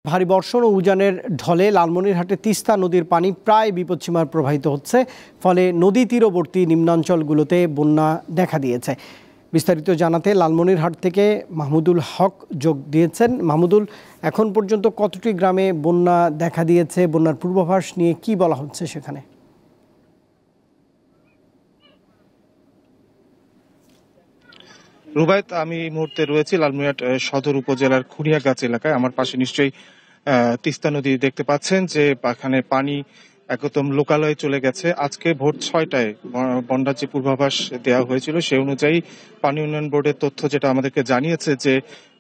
ভারী বর্ষণ ও উজানের ঢলে লালমনিরহাটে তিস্তা নদীর পানি প্রায় বিপদসীমার প্রবাহিত হচ্ছে, ফলে নদী তীরবর্তী নিম্নাঞ্চলগুলোতে বন্যা দেখা দিয়েছে। বিস্তারিত জানাতে লালমনিরহাট থেকে মাহমুদুল হক যোগ দিয়েছেন। মাহমুদুল, এখন পর্যন্ত কতটি গ্রামে বন্যা দেখা দিয়েছে? বন্যার পূর্বাভাস নিয়ে কি বলা হচ্ছে সেখানে? রুবায়েত, আমি এই মুহূর্তে রয়েছি লালমনিরহাট সদর উপজেলার খুনিয়াগাছ এলাকায়। আমার পাশে নিশ্চয়ই তিস্তা নদী দেখতে পাচ্ছেন যে এখানে পানি একদম লোকালয়ে চলে গেছে। আজকে ভোর 6টায় বন্যার যে পূর্বাভাস দেওয়া হয়েছিল সে অনুযায়ী পানি উন্নয়ন বোর্ডের তথ্য যেটা আমাদেরকে জানিয়েছে যে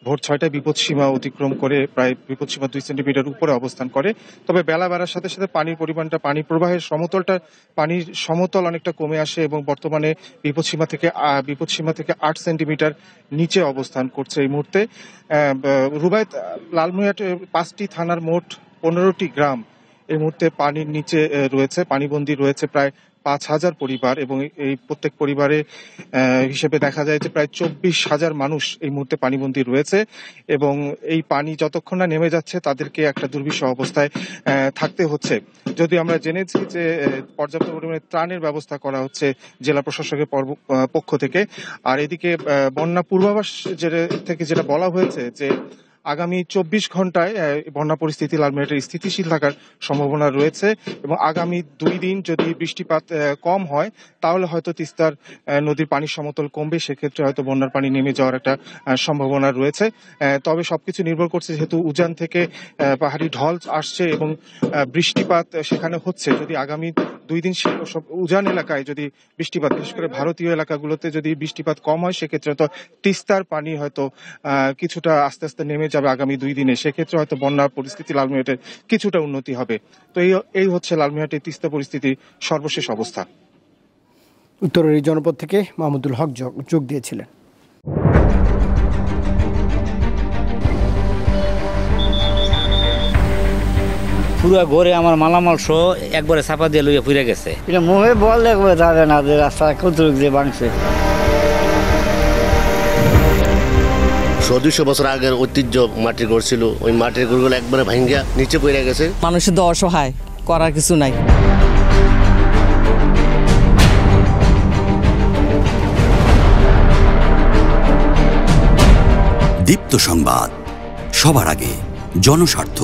ভোর 6টায় বিপদসীমা অতিক্রম করে প্রায় বিপদসীমা 2 সেন্টিমিটার উপরে অবস্থান করে। তবে বেলা বাড়ার সাথে সাথে পানির পরিমাণটা, পানি প্রবাহের পানির সমতল অনেকটা কমে আসে এবং বর্তমানে বিপদসীমা থেকে 8 সেন্টিমিটার নিচে অবস্থান করছে এই মুহূর্তে। রুবায়েত, লালমনিরহাট 5টি থানার মোট 15টি গ্রাম এই মুহূর্তে পানির নিচে রয়েছে, পানিবন্দী রয়েছে প্রায় 5,000 পরিবার এবং এই প্রত্যেক পরিবারে হিসেবে দেখা যায় যে প্রায় 24,000 মানুষ এই মুহূর্তে পানিবন্দী রয়েছে এবং এই পানি যতক্ষণ না নেমে যাচ্ছে তাদেরকে একটা দুর্বিষহ অবস্থায় থাকতে হচ্ছে। যদি আমরা জেনেছি যে পর্যাপ্ত পরিমাণে ত্রাণের ব্যবস্থা করা হচ্ছে জেলা প্রশাসকের পক্ষ থেকে। আর এদিকে বন্যা পূর্বাভাস থেকে যেটা বলা হয়েছে যে আগামী 24 ঘন্টায় বন্যা পরিস্থিতি লালমনিরহাটে স্থিতিশীল থাকার সম্ভাবনা রয়েছে এবং আগামী 2 দিন যদি বৃষ্টিপাত কম হয় তাহলে হয়তো তিস্তার নদীর পানির সমতল কমবে, সেক্ষেত্রে হয়তো বন্যার পানি নেমে যাওয়ার একটা সম্ভাবনা রয়েছে। তবে সবকিছু নির্ভর করছে যেহেতু উজান থেকে পাহাড়ি ঢল আসছে এবং বৃষ্টিপাত সেখানে হচ্ছে। যদি আগামী 2 দিন সব উজান এলাকায় যদি বৃষ্টিপাত, বিশেষ করে ভারতীয় এলাকাগুলোতে যদি বৃষ্টিপাত কম হয় সেক্ষেত্রে হয়তো তিস্তার পানি হয়তো কিছুটা আস্তে আস্তে নেমে যাবে আগামী 2 দিনে। সেক্ষেত্রে হয়তো বন্যার পরিস্থিতি লালমনিরহাটে কিছুটা উন্নতি হবে। তো এই হচ্ছে লালমনিরহাটের তিস্তা পরিস্থিতির সর্বশেষ অবস্থা। উত্তরের এই জনপদ থেকে মাহমুদুল হক যোগ দিয়েছিলেন। পুরা ঘরে আমার মালামাল সহ একবারে চাপা দিয়ে লইয়া ফিরে গেছে। এটা মুখে বল দেখবে যাবে না যে রাস্তা কতটুক দিয়ে ভাঙছে। 200 বছর আগের ঐতিহ্য মাটির ঘর ছিল, ওই মাটির ঘরগুলো একবারে ভাঙ্গিয়া নিচে পড়ে গেছে। মানুষের তো অসহায়, করার কিছু নাই। দীপ্ত সংবাদ, সবার আগে, জনস্বার্থ।